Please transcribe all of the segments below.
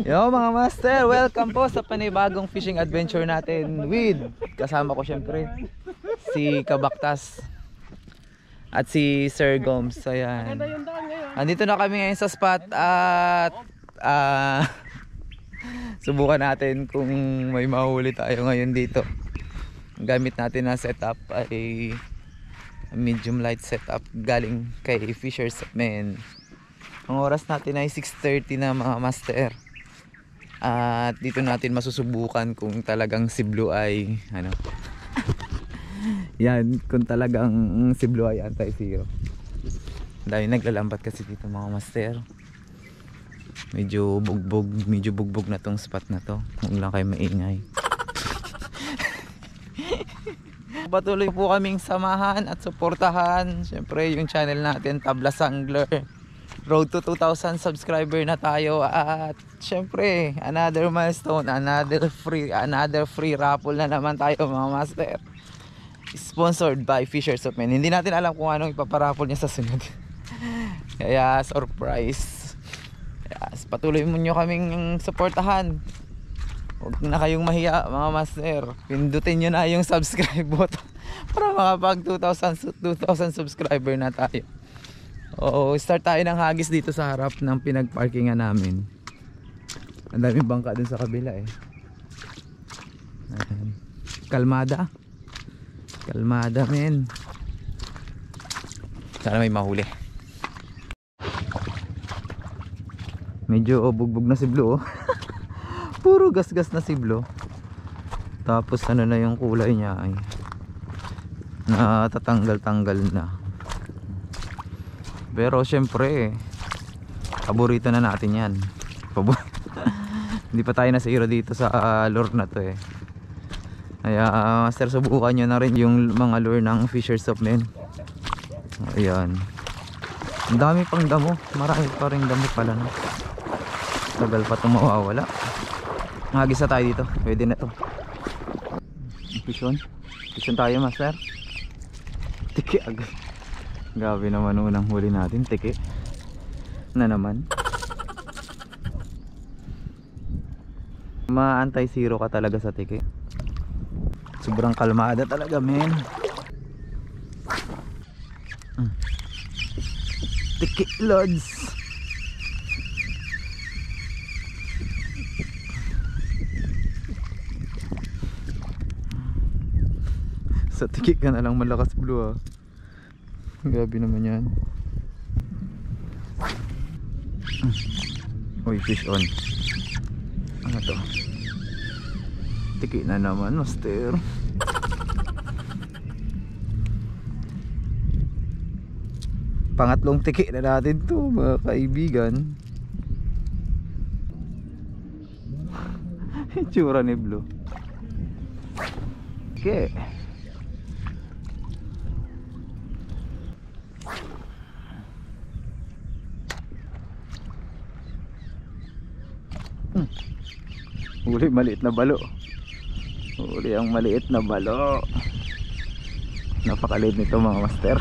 Yo mga master, welcome po sa panibagong fishing adventure natin with kasama ko syempre si Kabaktas at si Sir Gomes. Ayan. Andito na kami ngayon sa spot at subukan natin kung may mahuli tayo ngayon dito. Ang gamit natin na setup ay medium light setup galing kay Fisher's Men. Ang oras natin ay 6:30 na mga master. At dito natin masusubukan kung talagang si Blue ay ano. Yan, kung talagang si Blue ay anti-zero. Dahil naglalambat kasi dito mga master. Medyo bugbog na tong spot na to. Huwag lang kayo maingay. Patuloy po kaming samahan at suportahan syempre yung channel natin, Tablas Angler. Road to 2,000 subscriber na tayo at syempre another milestone, another free raffle na naman tayo mga master. Sponsored by Fisher's Men. Hindi natin alam kung anong ipaparaffle niya sa sunod. Kaya surprise. Yes, patuloy mo nyo kaming suportahan. Huwag na kayong mahiya mga master. Pindutin nyo na yung subscribe button para makapag 2,000 subscriber na tayo. Oo, start tayo ng hagis dito sa harap ng pinagparkingan namin. Ang daming bangka dun sa kabila eh. Ayan. Kalmada men. Sana may mahuli. Medyo bugbog na si Blue oh. Puro gas na si Blue. Tapos ano na yung kulay niya ay natatanggal na. Pero syempre paborito na natin yan. Hindi pa tayo nasiro dito sa lure na to eh. Kaya master, subukan nyo na rin yung mga lure ng Fisher's Men. Ayan. Ang dami pang damo. Marami pa rin damo pala no? Tagal pa itong mawawala. Hagis na tayo dito. Pwede na to. Fishon tayo master. Tiki agad. Gabi naman unang huli natin, tiki na naman. Ma-anti-zero ka talaga sa tiki. Sobrang kalmada talaga men. Tiki lods. Sa tiki ka na lang malakas Blue ah. Grabe naman yan. Uy, fish on. Ano to? Tiki na naman master. Pangatlong tiki na natin to mga kaibigan. Itsura ni Blue. Okay. Huli maliit na balo. Huli ang maliit na balo. Napakaliit nito mga master.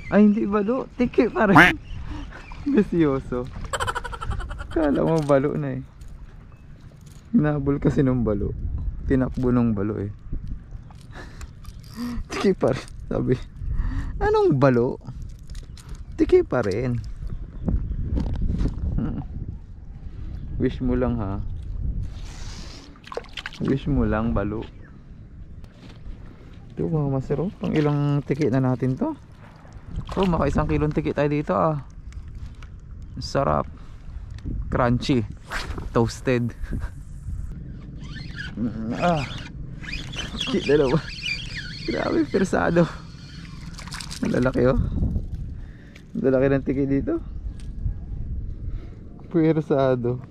Ay hindi balo, tiki pa rin. Bisyoso. Kala mo balo na eh. Hinabol kasi ng balo. Tinakbo ng balo eh. Tiki pa rin. Sabi, anong balo? Tiki pa rin. Wish mo lang ha. Wish mo lang balo. Ito mga master oh. Pang ilang tiki na natin to. Oh, maka 1 kilong tiki tayo dito ah. Sarap. Crunchy. Toasted. Tiki dalawa. Grabe persado. Ang lalaki oh. Ang lalaki ng tiki dito. Persado.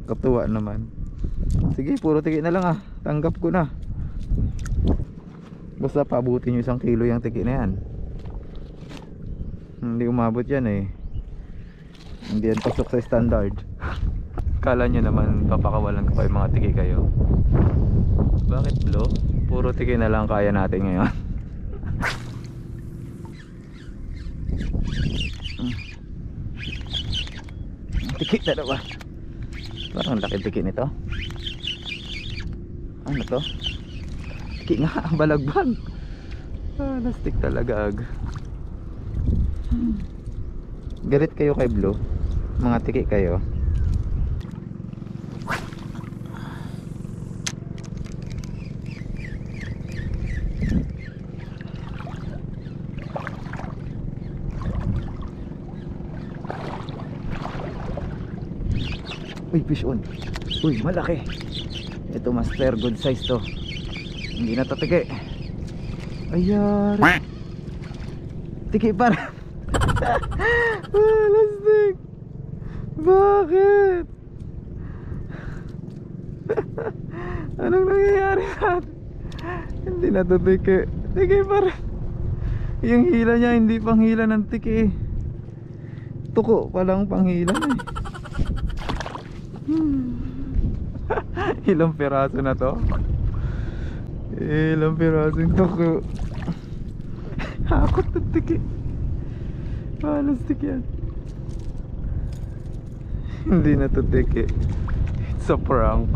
Katuwa naman. Sige, puro tiki na lang ah. Tanggap ko na. Basta paabutin nyo 1 kilo yung tiki na yan. Hindi umabot yan eh. Hindi yan pasok sa standard. Kala nyo naman papakawalan ko pa yung mga tiki kayo. Bakit Blue? Puro tiki na lang kaya natin ngayon. tiki na naman. Parang laki tiki nito. Ano to? Tiki nga, balagbag. Lastik talaga ag. Galit kayo kay Blue? Mga tiki kayo? Uy, fish on. Uy, malaki. Ito master, good size to. Hindi na to tiki. Ayari. Tiki pa rin. Lastik. Bakit? Anong nangyayari natin? Hindi na to tiki. Tiki pa rin. Yung hila niya hindi pang hila ng tiki. Tuko palang pang hila eh. Ilang piraso na to? Ilang piraso yung tuko. Hakot ng tiki. Lastik yan. Hindi na to tiki. It's a prank.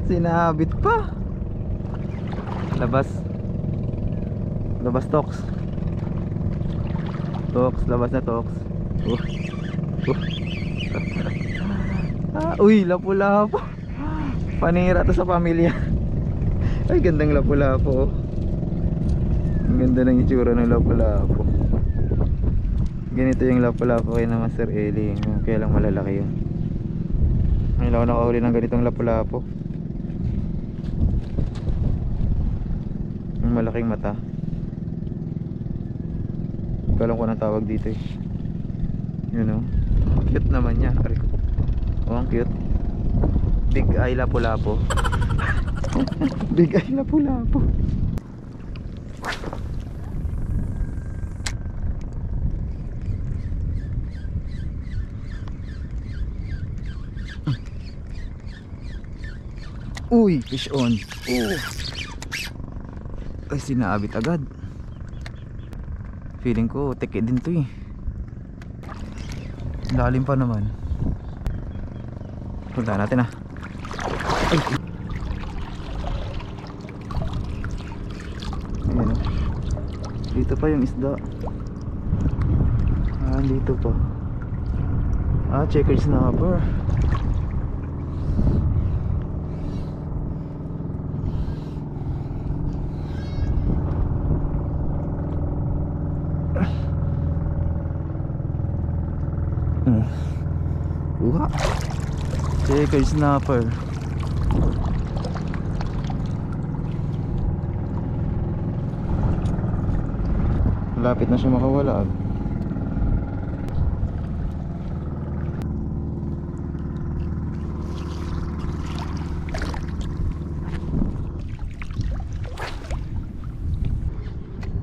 Sinabit pa. Labas. Labas toks. Toks, labas na toks. Uy, lapu-lapu. Panira to sa pamilya. Ay, gandang lapu-lapu. Ang ganda ng itsura ng lapu-lapu. Ganito yung lapu-lapu kay na Master Eli. Kaya lang malalaki yun. Ngayon ako nakahuli ng ganitong lapu-lapu. Ang malaking mata. Hindi alam ko anong tawag dito eh. Yun o. Cute naman niya. Oh, ang cute. Big eye lapu-lapu. Big eye lapu-lapu. Uy, fish on. Ay, sinaabit agad. Feeling ko teke din to eh. Lalim pa naman. Punta natin ah. Ay. Ayan oh. Dito pa yung isda. Dito pa. Checkered snapper. Checkered snapper. Lapit na siya makawala.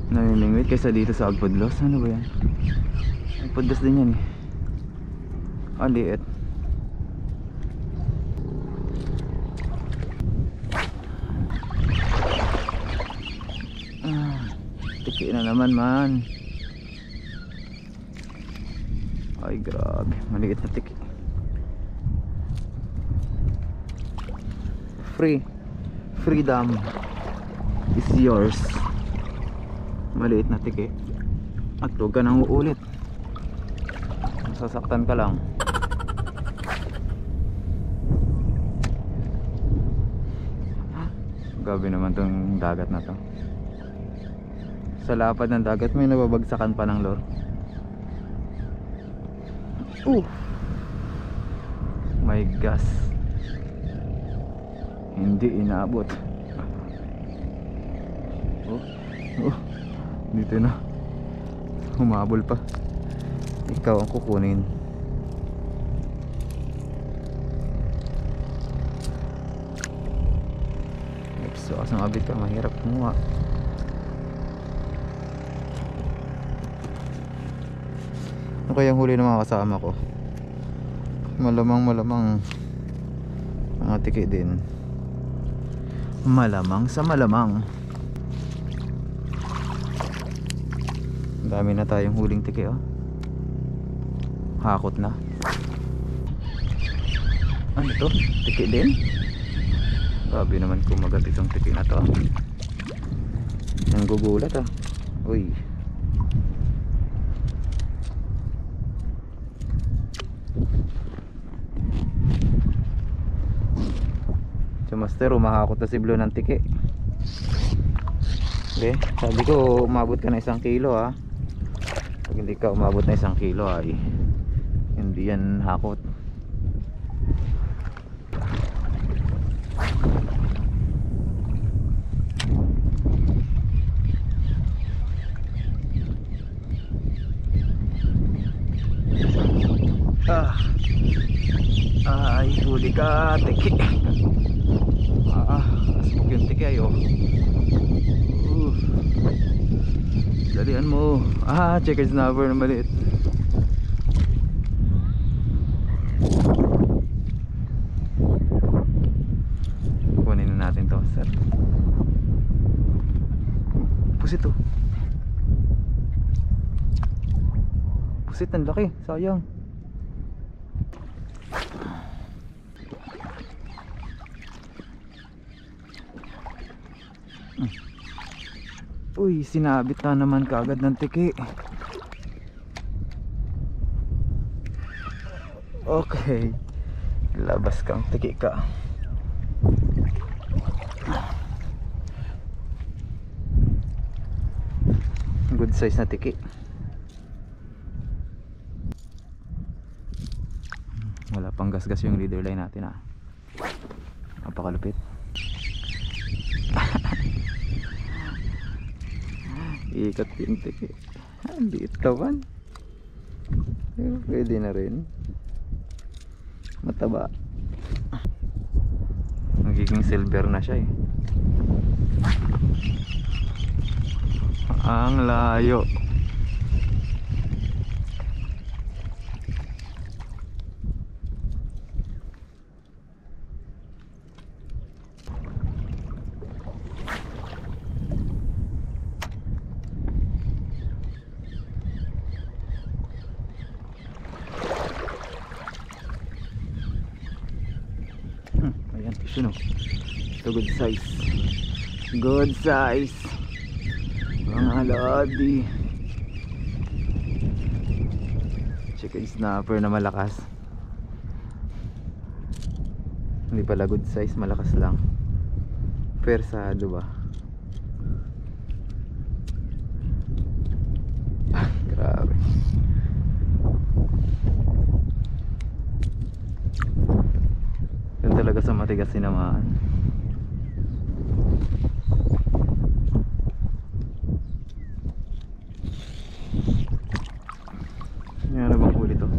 Namimingwit kaysa dito sa Agpudlos. Ano ba yan? Agpudlos din yan eh. Liit. Tiki na naman man. Ay grabe, maliit na tiki. Freedom is yours. Maliit na tiki. At huwag ka nang uulit. Masasaktan ka lang. Grabe naman tong dagat na to. Sa lapad ng dagat may nababagsakan pa ng lure. My gosh. Hindi inaabot. Dito na. Humabol pa. Ikaw ang kukunin. So asang abit ka, mahirap kumuha. Ano kayang huli ng mga kasama ko? Malamang mga tiki din. Malamang sa malamang. Dami na tayong huling tiki, oh. Hakot na. Ano to? Tiki din? Grabe naman kumagat itong tiki na to. Ang gugulat, ah. Uy. So master, umahakot na si Blue ng tiki. Okay, sabi ko umabot ka na 1 kilo, ha. Pag hindi ka umabot na 1 kilo ay hindi yan hakot. Ay, huli ka, tiki. Asmok yung tiki, ayo. Dalian mo. Checker snapper na maliit. Kunin na natin to, sir. Pusit to. Pusit, ang laki, sayang. Uy, sinabit na naman kaagad ng tiki. Okay, labas kang tiki ka. Good size na tiki. Wala pang gasgas yung leader line natin, ah. Napakalupit. Ikat yung tiki. Liit naman. Pwede na rin. Mataba. Magiging silver na siya, eh. Ang layo. Ayan, fish, no? Ito, good size. Good size. Mga lodi. Chicken snapper na malakas. Hindi pala good size, malakas lang. Persado ba? Grabe. Yan talaga sa matigas sinamaan. Yan, ano bang huli to?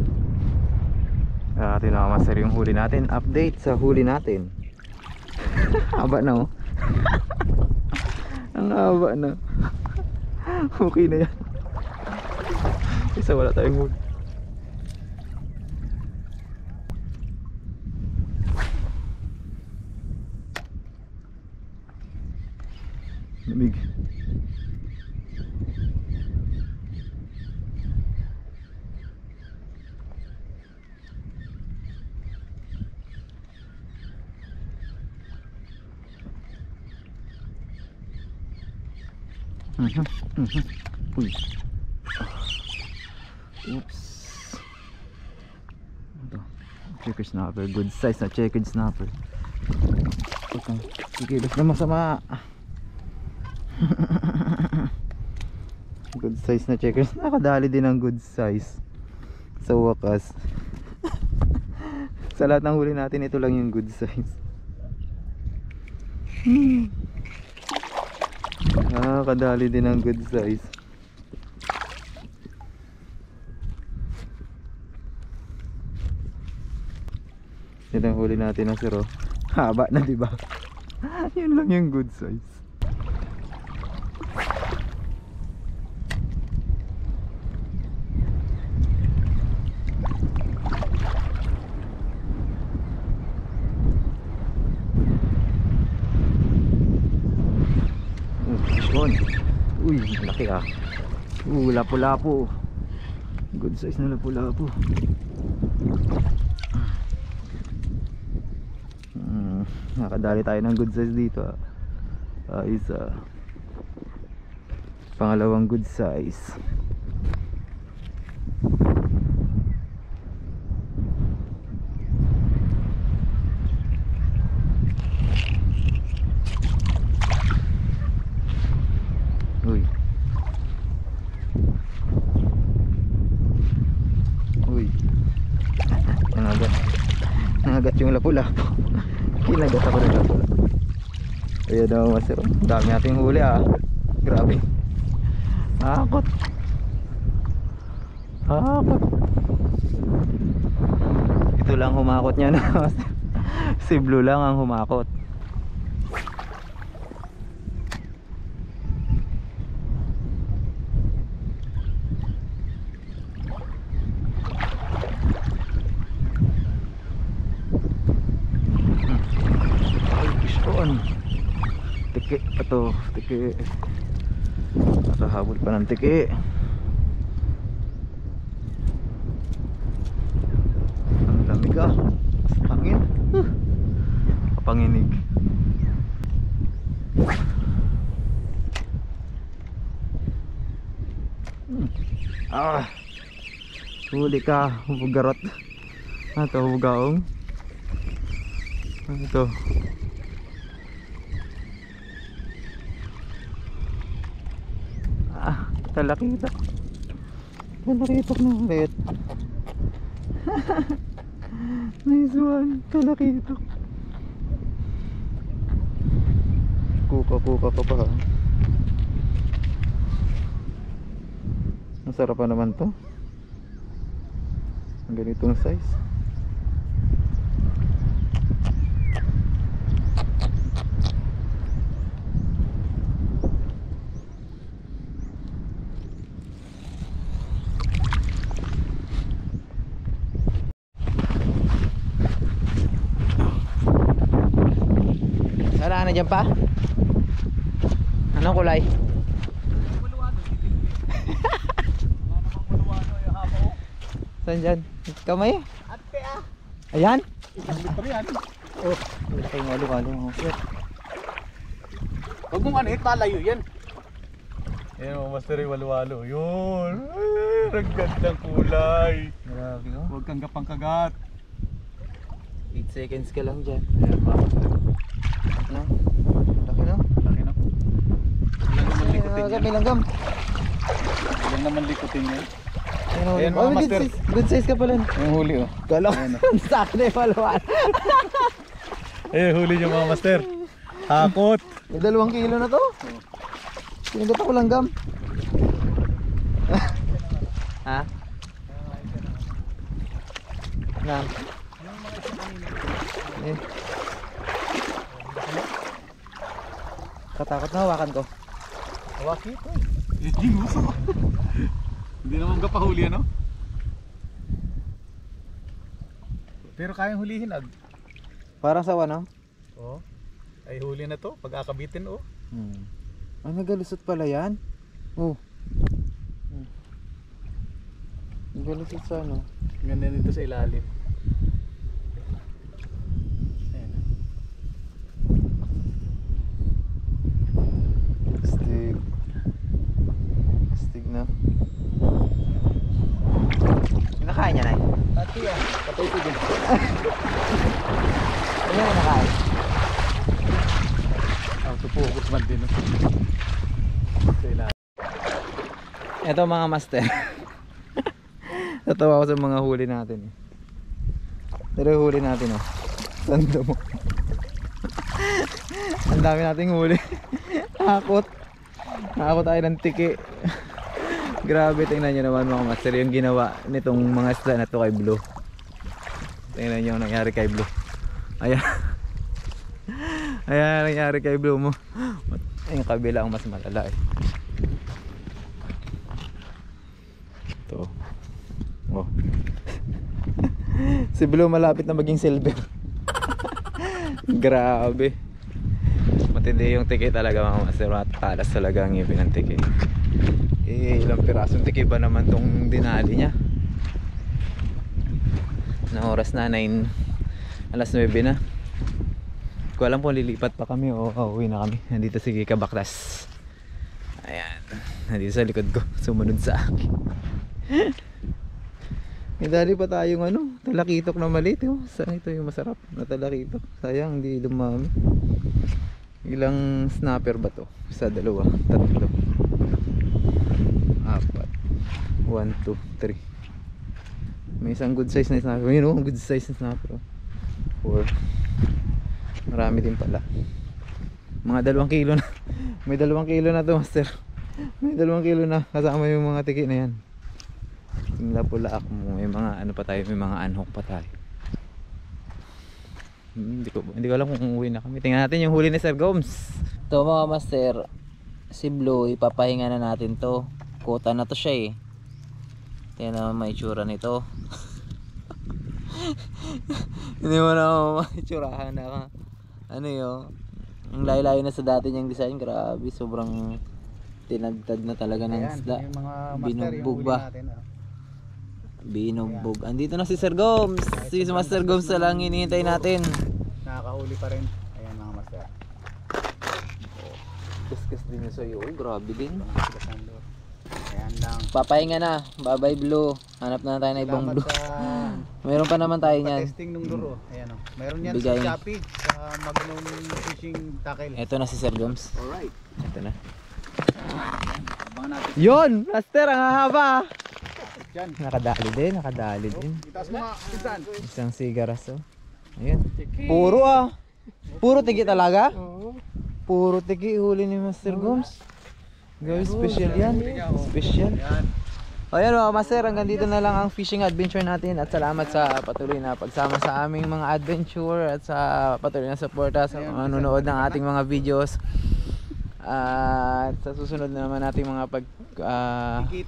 Tinamaster yung huli natin. Update sa huli natin. Haba na, oh. Ang haba na. Okay na yan. Isa wala tayong huli. Lamig. Uy. Oops. Ito. Checkered snapper. Good size na checkered snapper. Okay. Sige, basta masama. Good size na checkers. Nakadali din ang good size. Sa wakas. Sa lahat ng huli natin, ito lang yung good size. Nakadali din ang good size. Yan ang huli natin ng siro. Haba na, diba? Yun lang yung good size. Yun. Uy, malaki ah. Lapu-lapu. Good size na lapu-lapu. Nakadali tayo ng good size dito ah. Isa. Pangalawang good size. Uy. Uy. Nangagat yung lapu-lapu. Kinagat ako ng lapu-lapu. Ayan daw master. Dami nating huli ah. Grabe. Akot. Ito lang humakot niya na master. Si Blue lang ang humakot. Tiki, ito, tiki. Nakahabol pa ng tiki. Ang lamig ah. Hangin. Kapanginig. Huli ka, bugarot. Ito, bugaong. Ito. Talakitok. Talakitok na ulit. Nice one. Talakitok. Kuka-kuka ka pa ha. Masarap pa naman to. Ang ganitong size. Wala na dyan pa? Anong kulay? Saan dyan? Kamay? Ate ah. Ayan? Isang litro yan. Oh, laki ng halo-halo. Huwag mong anhit, malayo yan. Yan o, master yung walo-walo. Yun. Ay, ang gandang kulay. Grabe ko. Huwag kang kapangkagat. 8 seconds ka lang dyan. Ayan mga master. No? Laki no? Laki na. Ilan naman likutin yan? May langgam. Ilan naman likutin yan? Ayan mga master. Good size ka pala. Yung huli oh. Kala ko sa akin ay maluwan. Eh, huli niyo mga master. Hakot. May 2 kilo na to. Sinagat ako langgam. Ha? Na. Eh. Katakot na hawakan ko. Hawaki ito. Eh, ginuso. Hindi naman kapahuli ano? Pero kayang hulihin ag. Parang sawa no? Oh. Ay huli na to pag akabitin oh. Ay nagalusot pala yan. Oh. Nagalusot sa ano? Ganda nito sa ilalim. Ayan. Stig. Stig na. Nakain niya na eh. Ati ah, patay ko din. Ano yung nakain? Autofocus man din oh. Sa ilalim. Ito mga master. Natawa ko sa mga huli natin eh. Pero huli natin oh. Tanda mo. Ang dami nating huli. Hakot. Hakot tayo ng tiki. Grabe, tingnan nyo naman mga master yung ginawa nitong mga isda na to kay Blue. Tingnan nyo ang nangyari kay Blue. Ayan. Ayan ang nangyari kay Blue mo. Yung kabila ang mas malala eh. Ito. Oh. Si Blue malapit na maging silver. Grabe. matindi yung tiki talaga mga master. Matalas talaga ang ngipin ng tiki. Ilang pirasong tiki ba naman tong dinali niya? Na oras na 9, alas 9 na. Ko alam kung lilipat pa kami o uwi na kami. Nandito si Kika Baklas. Ayan, nandito sa likod ko, sumunod sa akin. May dali pa tayong talakitok na maliit. Saan ito yung masarap na talakitok? Sayang hindi lumami. Ilang snapper ba to? Isa, dalawa, tatlo, apat, 1, 2, 3. May isang good size na snapper. Yun good size na snapper. 4. Marami din pala. Mga 2 kilo na. May 2 kilo na to, master. May 2 kilo na kasama yung mga tiki na yan. Yung lapulaak mo, may mga pa tayo, may mga anhok pa tayo. Hindi ko alam kung uuwi na kami. Tingnan natin yung huli ni Sir Gomes. Ito mga master, si Blue, ipapahinga na natin to. Kota na to siya eh. Tingnan naman may itsura nito. Hindi mo na maitsurahan na yun. Ang layo-layo na sa dati niyang design. Grabe, sobrang tinagtad na talaga ng isda. Binugbog ba? Binugbog. Andito na si Sir Gomes. Si Master Gomes na lang hinihintay natin. Nakakahuli pa rin. Ayan mga master. Kaskas din yung sa'yo. Grabe din. Ayan lang. Papahinga na. Bye bye Blue. Hanap na tayo na ibang Blue. Meron pa naman tayo niyan. Testing nung luro. Ayan o. Meron yan Bigay. sa Shopee. Sa Magnum Fishing Tackle. Ito na si Sir Gomes. Alright. Ito na. Abangan natin. Yon! Master, ang haba! Diyan. Nakadali din. Itaas mo mga pinsan. Isang sigaras Ayan. Puro Puro tiki talaga? Puro tiki huli ni Master Gomes. Guys, special yan. Special. Ayan mga master, hanggang dito na lang ang fishing adventure natin. At salamat sa patuloy na pagsama sa aming mga adventure. At sa patuloy na suporta sa mga nanonood ng ating mga videos. At sa susunod na naman nating mga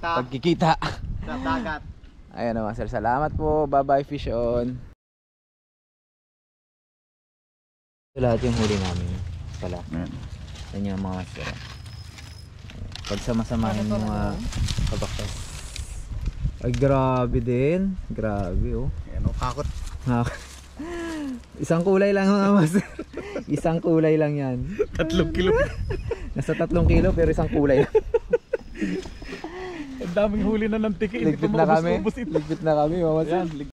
pagkikita Sa dagat. Ayan mga master, salamat po. Bye bye, fish on. Ito lahat yung huli namin pala. Yan yung mga master. Pagsama-samahin yung mga kabaktas. Ay grabe din. Grabe Ayan o, kakot. Isang kulay lang mga master. Isang kulay lang yan. 3 kilo. Nasa 3 kilo pero isang kulay lang. Ang daming huli na ng tiki. Ligpit na kami. Ligpit na kami mga master.